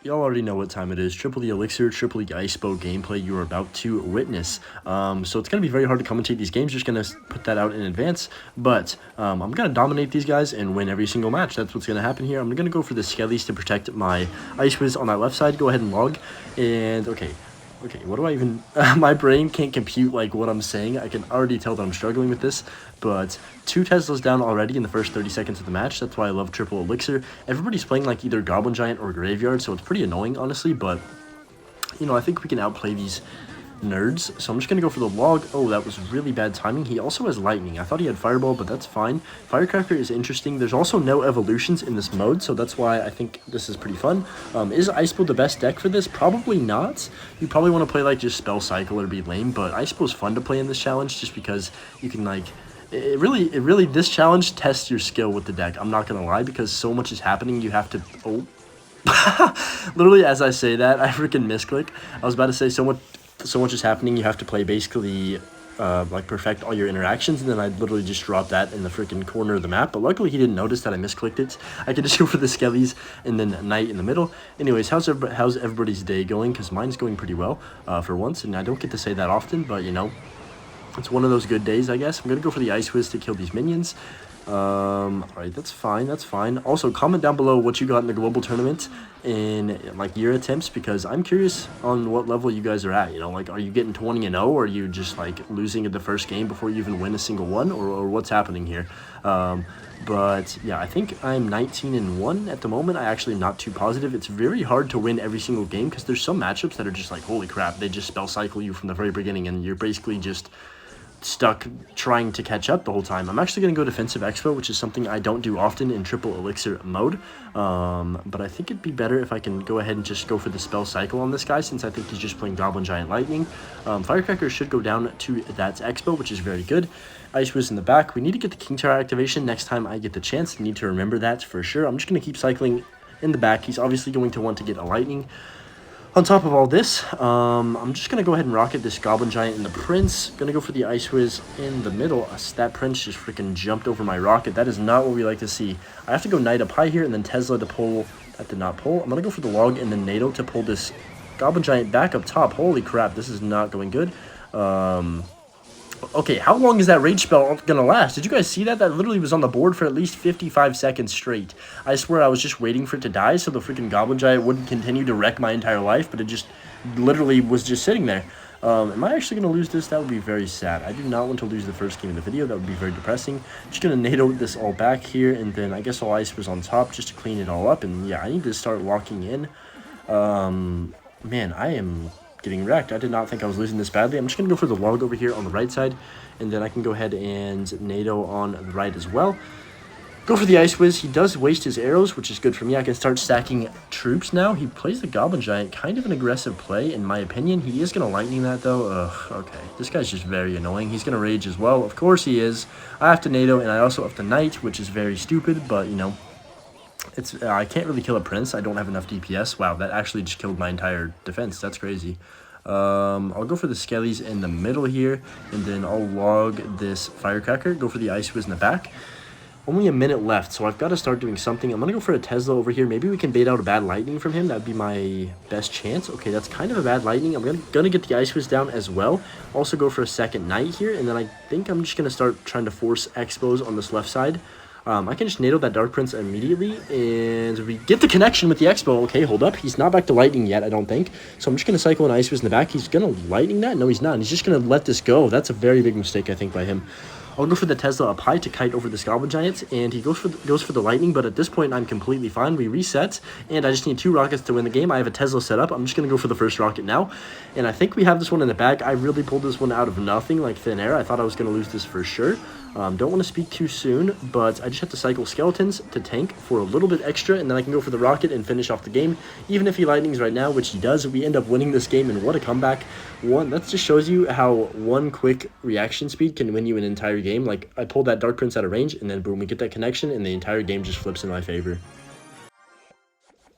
Y'all already know what time it is. Triple the elixir, triple the IceBow gameplay you are about to witness. So it's going to be very hard to commentate these games. Just going to put that out in advance. But I'm going to dominate these guys and win every single match. That's what's going to happen here. I'm going to go for the Skellies to protect my Ice Wiz on that left side. Go ahead and log. And okay, what do I even... my brain can't compute, like, what I'm saying. I can already tell that I'm struggling with this. But 2 Teslas down already in the first 30 seconds of the match. That's why I love triple elixir. Everybody's playing, like, either Goblin Giant or Graveyard, so it's pretty annoying, honestly. But, you know, I think we can outplay these nerds. So I'm just going to go for the log. Oh, that was really bad timing. He also has lightning. I thought he had fireball, but that's fine. Firecracker is interesting. There's also no evolutions in this mode, so that's why I think this is pretty fun. Is IceBow the best deck for this? Probably not. You probably want to play like just Spell Cycle or be lame, but IceBow is fun to play in this challenge just because you can like... It really, this challenge tests your skill with the deck. I'm not going to lie, because so much is happening. You have to... Oh. Literally, as I say that, I freaking misclick. I was about to say so much is happening. You have to play basically like perfect all your interactions, and then I literally just dropped that in the freaking corner of the map. But luckily he didn't notice that I misclicked it. I could just go for the Skellies and then Knight in the middle. Anyways, how's everybody's day going? Because mine's going pretty well for once, and I don't get to say that often, but you know, it's one of those good days, I guess. I'm gonna go for the Ice Wiz to kill these minions. Alright, that's fine. Also, comment down below what you got in the global tournament in, like, year attempts, because I'm curious on what level you guys are at, you know, like, are you getting 20-0, or are you just, like, losing at the first game before you even win a single one, or what's happening here? But, yeah, I think I'm 19-1 at the moment. I actually am not too positive. It's very hard to win every single game, because there's some matchups that are just like, holy crap, they just spell cycle you from the very beginning, and you're basically just stuck trying to catch up the whole time. I'm actually going to go defensive expo, which is something I don't do often in triple elixir mode, but I think it'd be better if I can go ahead and just go for the spell cycle on this guy, since I think he's just playing Goblin Giant Lightning. Firecracker should go down to that expo, which is very good. Ice Wiz in the back. We need to get the King Tower activation next time I get the chance. I need to remember that for sure. I'm just going to keep cycling in the back. He's obviously going to want to get a Lightning. On top of all this, I'm just going to go ahead and rocket this Goblin Giant and the Prince. Going to go for the Ice Wiz in the middle. That Prince just freaking jumped over my rocket. That is not what we like to see. I have to go Knight up high here and then Tesla to pull. That did not pull. I'm going to go for the log and then NATO to pull this Goblin Giant back up top. Holy crap, this is not going good. Okay, how long is that rage spell gonna last? Did you guys see that? That literally was on the board for at least 55 seconds straight. I swear I was just waiting for it to die so the freaking Goblin Giant wouldn't continue to wreck my entire life, but it just literally was just sitting there. Am I actually gonna lose this? That would be very sad. I do not want to lose the first game of the video. That would be very depressing. Just gonna NATO this all back here, and then I guess all Ice was on top just to clean it all up, and yeah, I need to start locking in. Man, I am getting wrecked. I did not think I was losing this badly. I'm just going to go for the log over here on the right side, and then I can go ahead and NATO on the right as well. Go for the Ice Wiz. He does waste his arrows, which is good for me. I can start stacking troops now. He plays the Goblin Giant. Kind of an aggressive play, in my opinion. He is going to Lightning that, though. Ugh, okay. This guy's just very annoying. He's going to Rage as well. Of course he is. I have to NATO, and I also have to Knight, which is very stupid, but, you know, it's I can't really kill a Prince. I don't have enough DPS. Wow, that actually just killed my entire defense. That's crazy. I'll go for the Skellies in the middle here, and then I'll log this Firecracker, go for the Ice Wiz in the back. Only a minute left, so I've got to start doing something. I'm going to go for a Tesla over here. Maybe we can bait out a bad Lightning from him. That would be my best chance. Okay, that's kind of a bad Lightning. I'm going to get the Ice Wiz down as well. Also go for a second Knight here, and then I think I'm just going to start trying to force Expos on this left side. I can just NATO that Dark Prince immediately, and we get the connection with the Expo. Okay, hold up. He's not back to Lightning yet, I don't think. So I'm just going to cycle an Ice Wiz in the back. He's going to Lightning that? No, he's not. He's just going to let this go. That's a very big mistake, I think, by him. I'll go for the Tesla up high to kite over this Goblin Giant, and he goes for the Lightning, but at this point, I'm completely fine. We reset, and I just need 2 rockets to win the game. I have a Tesla set up. I'm just going to go for the first rocket now, and I think we have this one in the bag. I really pulled this one out of nothing, like thin air. I thought I was going to lose this for sure. Don't want to speak too soon, but I just have to cycle Skeletons to tank for a little bit extra, and then I can go for the rocket and finish off the game. Even if he Lightnings right now, which he does, we end up winning this game, and what a comeback. That just shows you how one quick reaction speed can win you an entire game. Like, I pulled that Dark Prince out of range, and then boom, we get that connection, and the entire game just flips in my favor.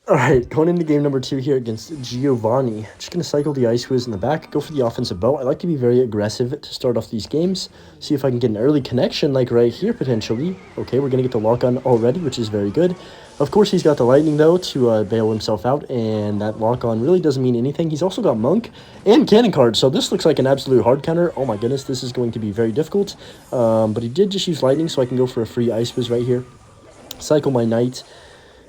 All right, going into game number 2 here against Giovanni. Just going to cycle the Ice Whiz in the back, go for the offensive bow. I like to be very aggressive to start off these games. See if I can get an early connection, like right here, potentially. Okay, we're going to get the lock on already, which is very good. Of course, he's got the lightning, though, to bail himself out, and that lock on really doesn't mean anything. He's also got Monk and Cannon Card, so this looks like an absolute hard counter. Oh my goodness, this is going to be very difficult. But he did just use lightning, so I can go for a free Ice Whiz right here. Cycle my Knight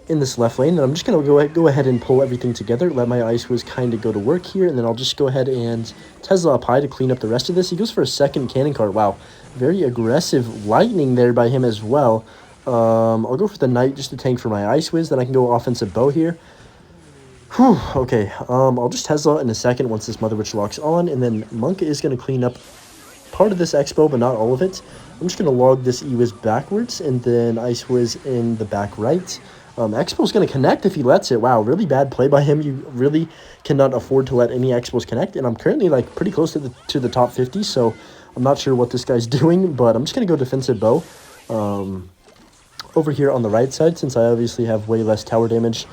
in this left lane, and I'm just going to go ahead and pull everything together, let my Ice Whiz kind of go to work here, and then I'll just go ahead and Tesla up high to clean up the rest of this. He goes for a second Cannon Card. Wow, very aggressive lightning there by him as well. I'll go for the Knight just to tank for my Ice Whiz, then I can go offensive bow here. Whew, okay, I'll just Tesla in a second once this Mother Witch locks on, and then Monk is going to clean up part of this Expo, but not all of it. I'm just going to log this E-Wiz backwards, and then Ice Whiz in the back right. Expo's going to connect if he lets it. Wow, really bad play by him. You really cannot afford to let any Expos connect, and I'm currently like pretty close to the top 50, so I'm not sure what this guy's doing, but I'm just going to go defensive bow over here on the right side, since I obviously have way less tower damage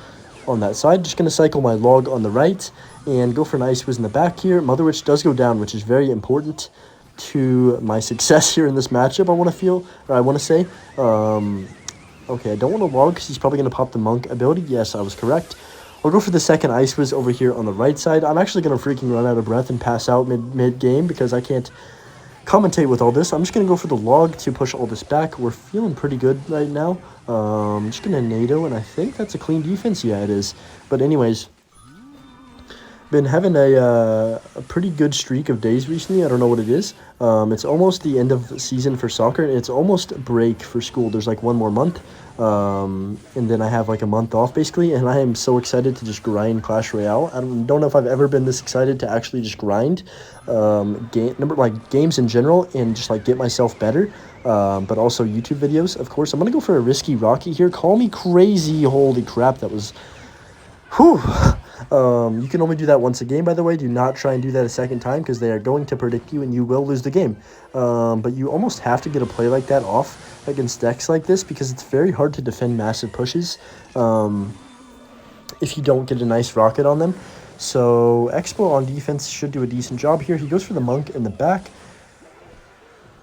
on that side. Just going to cycle my log on the right and go for an Ice Whiz in the back here. Mother Witch does go down, which is very important to my success here in this matchup, I want to say. Okay, I don't want to log because he's probably going to pop the Monk ability. Yes, I was correct. I'll go for the second Ice Whiz over here on the right side. I'm actually going to freaking run out of breath and pass out mid-game because I can't commentate with all this. I'm just going to go for the log to push all this back. We're feeling pretty good right now. I'm just going to NATO, and I think that's a clean defense. Yeah, it is. But anyways, been having a pretty good streak of days recently. I don't know what it is. It's almost the end of season for soccer. It's almost break for school. There's like one more month, and then I have like a month off basically, and I am so excited to just grind Clash Royale. I don't know if I've ever been this excited to actually just grind games in general and just like get myself better, but also YouTube videos. Of course, I'm gonna go for a risky Rocky here. Call me crazy. Holy crap, that was whew. You can only do that once a game, by the way. Do not try and do that a second time because they are going to predict you and you will lose the game. But you almost have to get a play like that off against decks like this because it's very hard to defend massive pushes if you don't get a nice rocket on them. So Expo on defense should do a decent job here. He goes for the Monk in the back.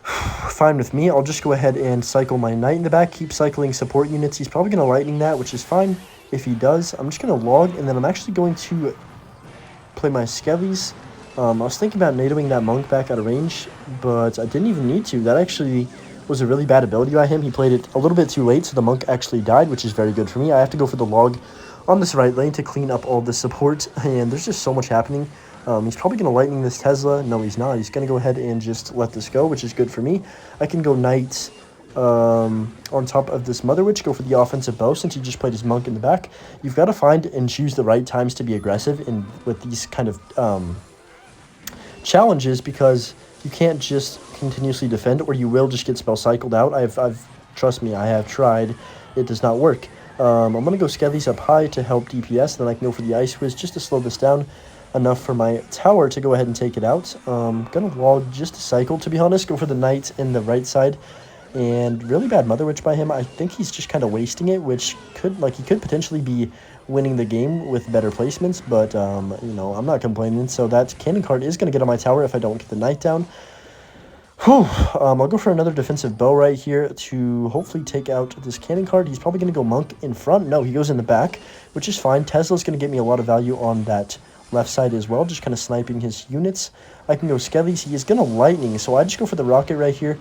Fine with me. I'll just go ahead and cycle my Knight in the back, keep cycling support units. He's probably going to lightning that, which is fine. If he does, I'm just going to log, and then I'm actually going to play my Skellies. I was thinking about NATOing that Monk back out of range, but I didn't even need to. That actually was a really bad ability by him. He played it a little bit too late, so the Monk actually died, which is very good for me. I have to go for the log on this right lane to clean up all the support, and there's just so much happening. He's probably going to lightning this Tesla. No, he's not. He's going to go ahead and just let this go, which is good for me. I can go Knight on top of this Mother Witch, go for the offensive bow since he just played his Monk in the back. You've got to find and choose the right times to be aggressive in with these kind of challenges, because you can't just continuously defend or you will just get spell cycled out. Trust me, I have tried. It does not work. I'm going to go Skellies up high to help DPS, then I can go for the Ice Whiz just to slow this down enough for my tower to go ahead and take it out. Gonna log just a cycle, to be honest, go for the Knight in the right side. And really bad Mother Witch by him. I think he's just kind of wasting it, which he could potentially be winning the game with better placements, but, you know, I'm not complaining. So that Cannon Card is going to get on my tower if I don't get the Knight down. Whew. I'll go for another defensive bow right here to hopefully take out this Cannon Card. He's probably going to go Monk in front. No, he goes in the back, which is fine. Tesla's going to get me a lot of value on that left side as well, just kind of sniping his units. I can go Skellies. He is going to lightning, so I just go for the rocket right here.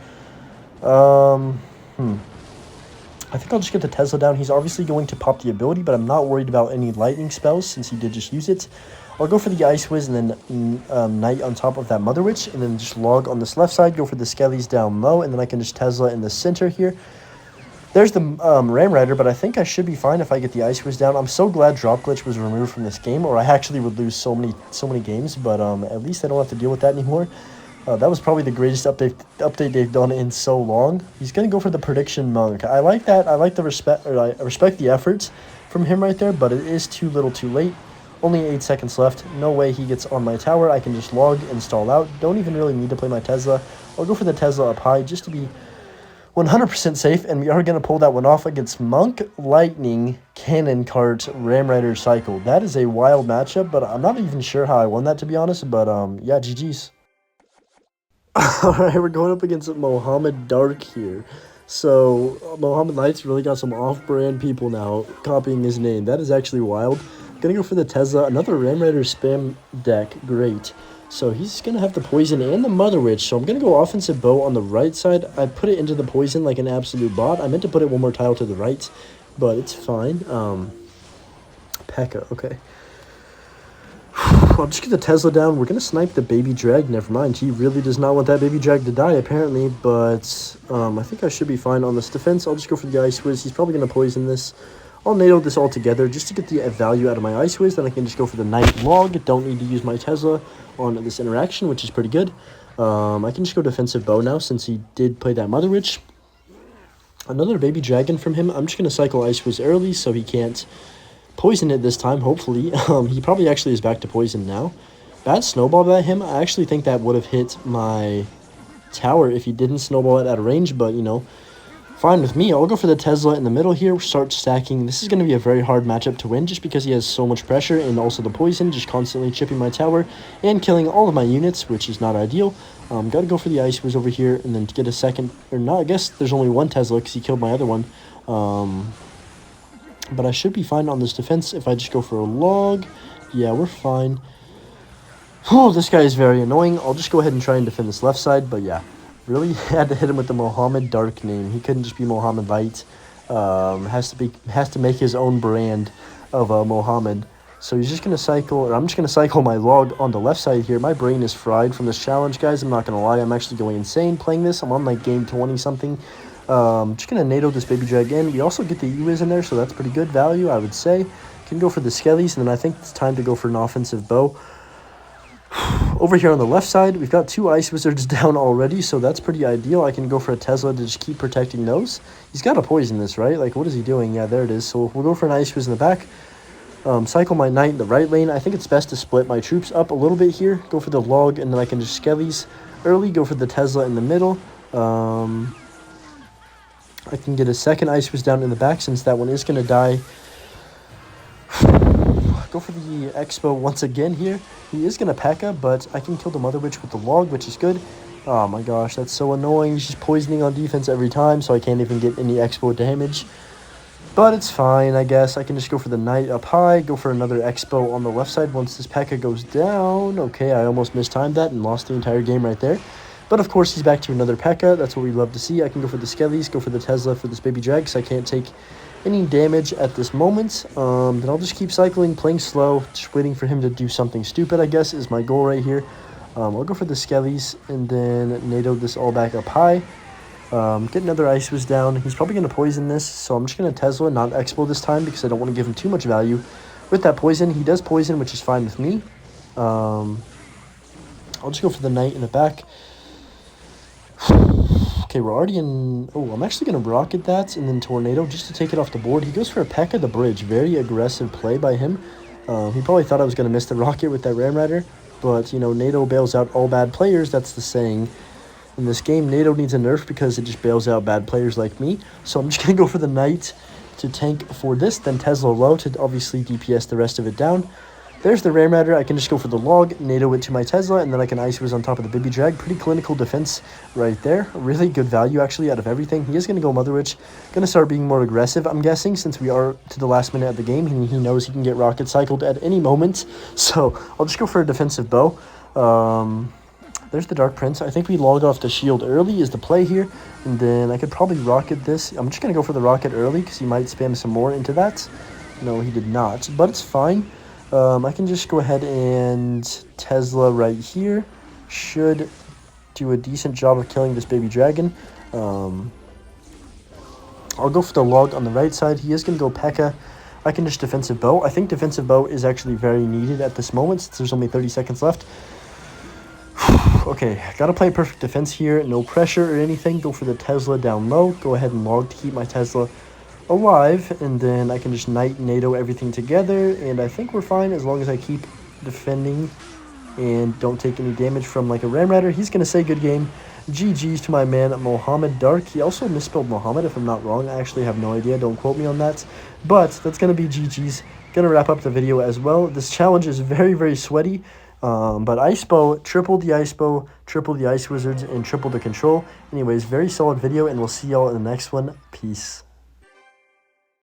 I think I'll just get the Tesla down. He's obviously going to pop the ability, but I'm not worried about any lightning spells since he did just use it. I'll go for the Ice Whiz and then Knight on top of that Mother Witch, and then just log on this left side, go for the Skellies down low, and then I can just Tesla in the center here. There's the Ram Rider, but I think I should be fine if I get the Ice Whiz down. I'm so glad Drop Glitch was removed from this game, or I actually would lose so many games, but at least I don't have to deal with that anymore. That was probably the greatest update they've done in so long. He's going to go for the Prediction Monk. I like that. I like the I respect the efforts from him right there, but it is too little too late. Only 8 seconds left. No way he gets on my tower. I can just log and stall out. Don't even really need to play my Tesla. I'll go for the Tesla up high just to be 100% safe, and we are going to pull that one off against Monk, Lightning, Cannon Cart, Ram Rider Cycle. That is a wild matchup, but I'm not even sure how I won that, to be honest, but yeah, GG's. Alright, we're going up against Mohammed Dark here. So, Mohammed Light's really got some off-brand people now copying his name. That is actually wild. Gonna go for the Tesla, another Ram Rider spam deck, great. So he's going to have the poison and the Mother Witch. So I'm going to go offensive bow on the right side. I put it into the poison like an absolute bot. I meant to put it one more tile to the right, but it's fine. P.E.K.K.A, okay. I'll just get the Tesla down. We're going to snipe the baby drag. Never mind. He really does not want that baby drag to die, apparently. But I think I should be fine on this defense. I'll just go for the Ice Whiz. He's probably going to poison this. I'll NATO this all together just to get the value out of my Ice Whiz. Then I can just go for the Night Log. Don't need to use my Tesla on this interaction, which is pretty good. I can just go defensive bow now since he did play that Mother Witch. Another baby dragon from him. I'm just going to cycle Ice Whiz early so he can't poison it this time, hopefully. He probably actually is back to poison now. Bad snowball by him. I actually think that would have hit my tower if he didn't snowball it out of range, but, you know, fine with me. I'll go for the Tesla in the middle here, start stacking. This is going to be a very hard matchup to win just because he has so much pressure and also the poison, just constantly chipping my tower and killing all of my units, which is not ideal. Got to go for the Ice Whiz over here and then to get a second, or not, I guess there's only one Tesla because he killed my other one. But I should be fine on this defense if I just go for a log. Yeah, we're fine. Oh, this guy is very annoying. I'll just go ahead and try and defend this left side, but yeah. Really had to hit him with the Mohammed Dark name. He couldn't just be Mohammed Light. Has to make his own brand of Mohammed. So he's just gonna cycle, or I'm just gonna cycle my log on the left side here. My brain is fried from this challenge, guys. I'm not gonna lie. I'm actually going insane playing this. I'm on like game 20 something. Just gonna NATO this baby drag in. We also get the U-Wiz in there, so that's pretty good value, I would say. Can go for the Skellies, and then I think it's time to go for an offensive bow. Over here on the left side, we've got two Ice Wizards down already, so that's pretty ideal. I can go for a Tesla to just keep protecting those. He's got to poison this, right? Like, what is he doing? Yeah, there it is. So we'll go for an Ice Wiz in the back. Cycle my Knight in the right lane. I think it's best to split my troops up a little bit here. Go for the log, and then I can just Skellies early. Go for the Tesla in the middle. I can get a second Ice Wiz down in the back since that one is going to die. Go for the Expo once again here. He is going to P.E.K.K.A, but I can kill the Mother Witch with the log, which is good. Oh my gosh, that's so annoying. He's just poisoning on defense every time, so I can't even get any Expo damage. But it's fine, I guess. I can just go for the Knight up high, go for another Expo on the left side once this P.E.K.K.A goes down. Okay, I almost mistimed that and lost the entire game right there. But of course, he's back to another P.E.K.K.A. That's what we love to see. I can go for the Skellies, go for the Tesla for this baby drag, because I can't take any damage at this moment. Then I'll just keep cycling, playing slow, just waiting for him to do something stupid, I guess, is my goal right here. I'll go for the Skellies, and then NATO this all back up high. Get another Ice Wiz down. He's probably going to poison this, so I'm just going to Tesla, not Expo this time, because I don't want to give him too much value. With that poison, he does poison, which is fine with me. I'll just go for the Knight in the back. Okay, we're already in... Oh, I'm actually going to rocket that and then Tornado just to take it off the board. He goes for a P.E.K.K.A the bridge. Very aggressive play by him. He probably thought I was going to miss the rocket with that Ram Rider. But, you know, NATO bails out all bad players. That's the saying. In this game, NATO needs a nerf because it just bails out bad players like me. So I'm just going to go for the Knight to tank for this. Then Tesla low to obviously DPS the rest of it down. There's the Ram Rider. I can just go for the log, NATO it to my Tesla, and then I can Ice Wiz on top of the baby drag. Pretty clinical defense right there. Really good value, actually, out of everything. He is going to go Mother Witch. Going to start being more aggressive, I'm guessing, since we are to the last minute of the game. And he knows he can get rocket cycled at any moment. So I'll just go for a defensive bow. There's the Dark Prince. I think we logged off the shield early is the play here. And then I could probably rocket this. I'm just going to go for the rocket early because he might spam some more into that. No, he did not, but it's fine. I can just go ahead and Tesla right here. Should do a decent job of killing this baby dragon. I'll go for the log on the right side. He is going to go P.E.K.K.A. I can just defensive bow. I think defensive bow is actually very needed at this moment since there's only 30 seconds left. Okay, gotta play perfect defense here. No pressure or anything. Go for the Tesla down low. Go ahead and log to keep my Tesla alive, and then I can just Knight NATO everything together, and I think we're fine as long as I keep defending and don't take any damage from like a Ram Rider. He's gonna say good game, GG's to my man, Mohammed Dark. He also misspelled Mohammed, if I'm not wrong. I actually have no idea. Don't quote me on that. But that's going to be GG's. Going to wrap up the video as well. This challenge is very, very sweaty. But IceBow, triple the IceBow, triple the Ice Wizards, and triple the Control. Anyways, very solid video, and we'll see y'all in the next one. Peace.